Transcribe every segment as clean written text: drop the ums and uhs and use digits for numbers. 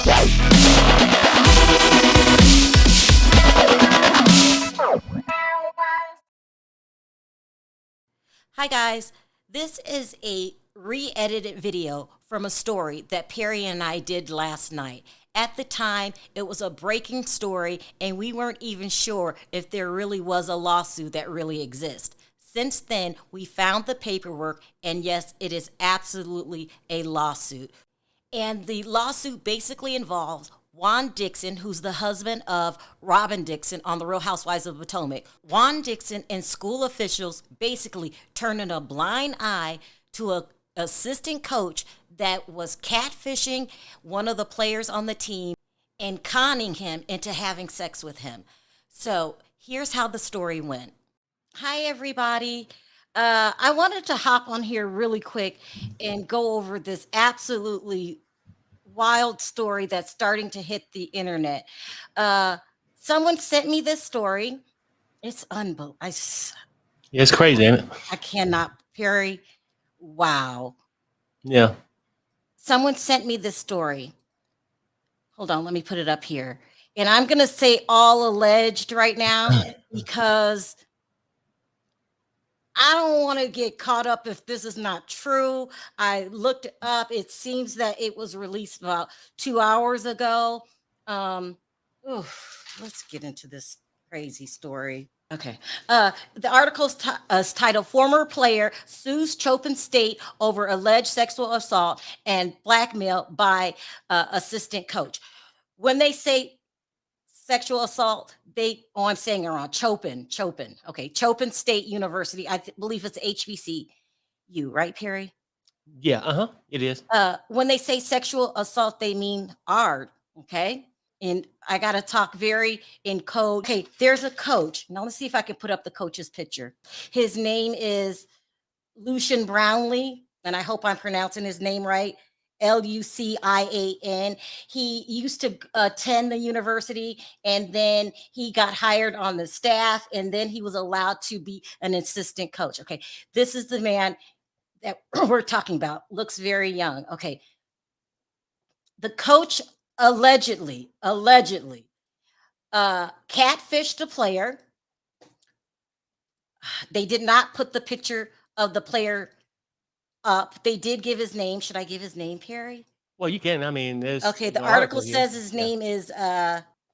Hi guys, this is a re-edited video from a story that Perry and I did last night. At the time, it was a breaking story and we weren't even sure if there really was a lawsuit that really exists. Since then, we found the paperwork and yes, it is absolutely a lawsuit. And the lawsuit basically involves Juan Dixon, who's the husband of Robyn Dixon on The Real Housewives of Potomac. Juan Dixon and school officials basically turning a blind eye to a assistant coach that was catfishing one of the players on the team and conning him into having sex with him. So here's how the story went. Hi, everybody. I wanted to hop on here really quick and go over this absolutely wild story that's starting to hit the internet. Uh, Someone sent me this story. It's unbelievable. Yeah, it's crazy, ain't it? I cannot, Perry. Wow. Yeah. Someone sent me this story. Hold on, let me put it up here. And I'm going to say all alleged right now because I don't want to get caught up if this is not true. I looked it up. It seems that it was released about 2 hours ago. Let's get into this crazy story. Okay. The article's is titled "Former Player Sues Chopin State Over Alleged Sexual Assault and Blackmail by Assistant Coach." When they say sexual assault, I'm saying it wrong. Chopin. Okay. Chopin State University. I believe it's HBCU, right, Perry? Yeah, it is. When they say sexual assault, they mean art. Okay. And I got to talk very in code. Okay. There's a coach. Now let's see if I can put up the coach's picture. His name is Lucian Brownlee, and I hope I'm pronouncing his name right. Lucian. He used to attend the university and then he got hired on the staff and then he was allowed to be an assistant coach. Okay. This is the man that we're talking about. Looks very young. Okay. The coach allegedly catfished a player. They did not put the picture of the player up. They did give his name. Should I give his name, Perry? Well, you can. I mean, there's Okay, the an article here. says his name is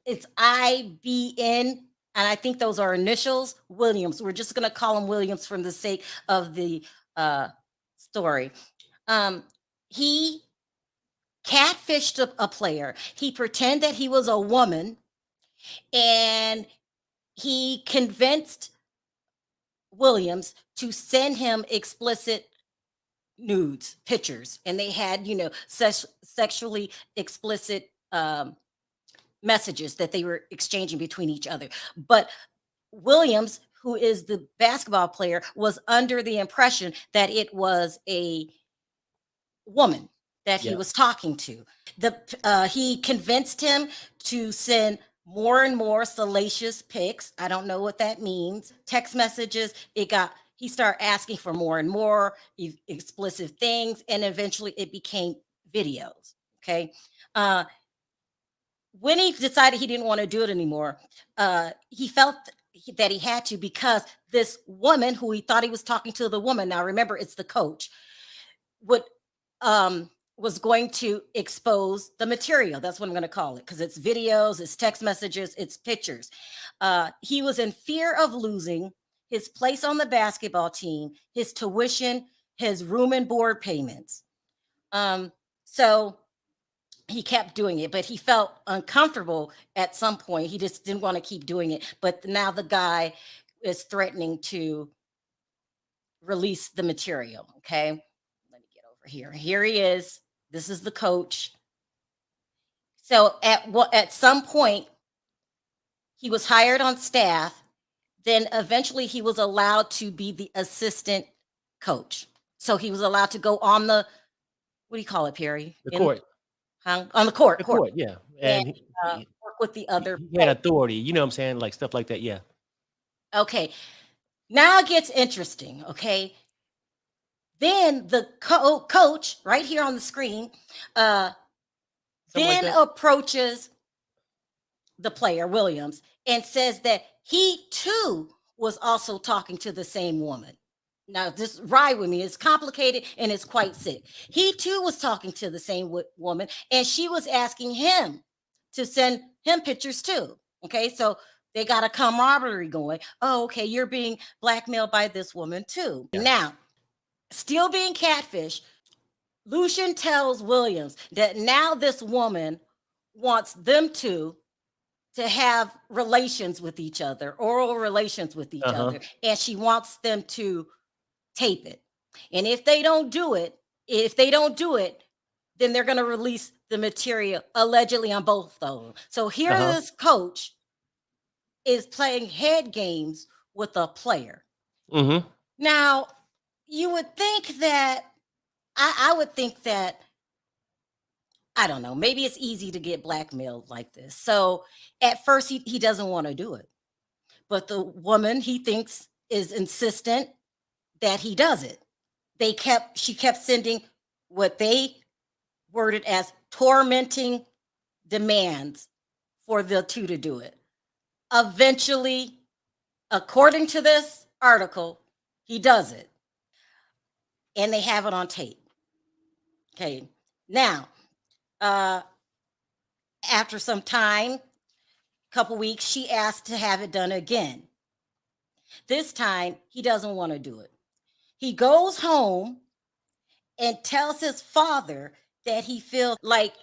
it's IBN, and I think those are initials, Williams. We're just gonna call him Williams for the sake of the story. He catfished a player. He pretended that he was a woman and he convinced Williams to send him explicit nudes, pictures, and they had, sexually explicit messages that they were exchanging between each other. But Williams, who is the basketball player, was under the impression that it was a woman that he was talking to. He convinced him to send more and more salacious pics. I don't know what that means. Text messages. He started asking for more and more explicit things, and eventually it became videos. Okay. When he decided he didn't want to do it anymore, he felt that he had to because this woman who he thought he was talking to, the woman, now remember it's the coach, was going to expose the material. That's what I'm going to call it, because it's videos, it's text messages, it's pictures. He was in fear of losing his place on the basketball team, his tuition, his room and board payments. So he kept doing it, but he felt uncomfortable at some point. He just didn't want to keep doing it. But now the guy is threatening to release the material. Okay. Let me get over here. Here he is. This is the coach. So at some point, he was hired on staff. Then eventually he was allowed to be the assistant coach. So he was allowed to go on the, what do you call it, Perry? The court. On the court. The court, yeah. And work with the other. He had authority, you know what I'm saying? Like stuff like that, yeah. Okay. Now it gets interesting, okay? Then the coach, right here on the screen, Something like then that. approaches the player, Williams, and says that he too was also talking to the same woman. Now, just ride with me. It's complicated and it's quite sick. He too was talking to the same woman, and she was asking him to send him pictures too. Okay, so they got a camaraderie going. Oh, okay, you're being blackmailed by this woman too. Yeah. Now, still being catfish, Lucian tells Williams that now this woman wants them to have relations with each other, oral relations with each other, and she wants them to tape it. And if they don't do it, then they're going to release the material allegedly on both of them. So here this coach is playing head games with a player. Now, you would think that, I would think that, I don't know, maybe it's easy to get blackmailed like this. So at first he doesn't want to do it. But the woman he thinks is insistent that he does it. She kept sending what they worded as tormenting demands for the two to do it. Eventually, according to this article, he does it. And they have it on tape. Okay. Now, after some time, couple weeks, she asked to have it done again. This time, he doesn't want to do it. He goes home and tells his father that he feels like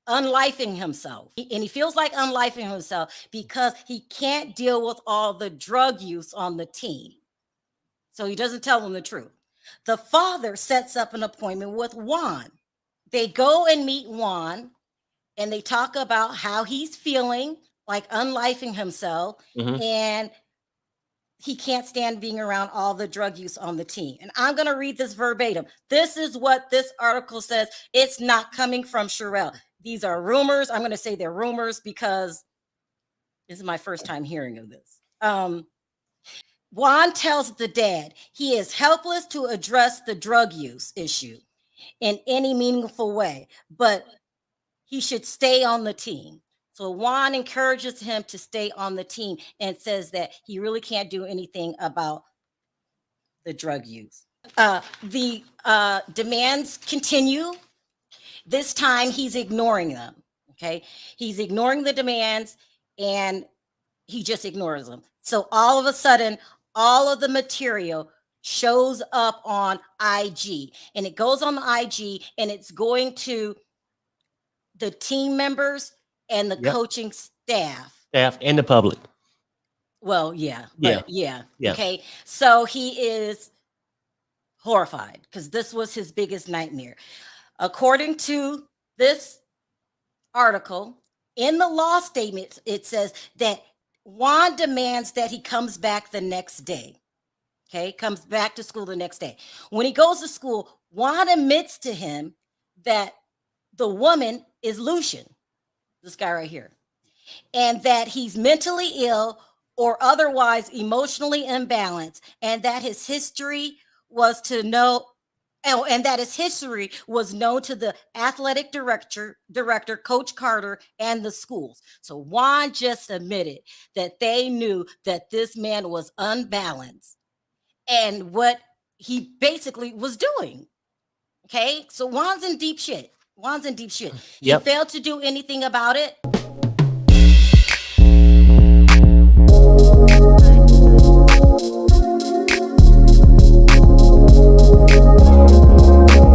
unlifing himself. And he feels like unlifing himself because he can't deal with all the drug use on the team. So he doesn't tell him the truth. The father sets up an appointment with Juan. They go and meet Juan, and they talk about how he's feeling like unlifing himself, and he can't stand being around all the drug use on the team. And I'm going to read this verbatim. This is what this article says. It's not coming from Sharrell. These are rumors. I'm going to say they're rumors because this is my first time hearing of this. Juan tells the dad he is helpless to address the drug use issue in any meaningful way, but he should stay on the team. So Juan encourages him to stay on the team and says that he really can't do anything about the drug use. The demands continue. This time he's ignoring them. Okay. He's ignoring the demands and he just ignores them. So all of a sudden, all of the material shows up on IG, and it goes on the IG, and it's going to the team members and the coaching staff and the public. Well, yeah. Okay. So he is horrified because this was his biggest nightmare. According to this article, in the law statement, it says that Juan demands that he comes back the next day. Okay, comes back to school the next day. When he goes to school, Juan admits to him that the woman is Lucian, this guy right here, and that he's mentally ill or otherwise emotionally imbalanced, and that his history was known to the athletic director, Coach Carter, and the schools. So Juan just admitted that they knew that this man was unbalanced and what he basically was doing. Okay, so Juan's in deep shit. He failed to do anything about it.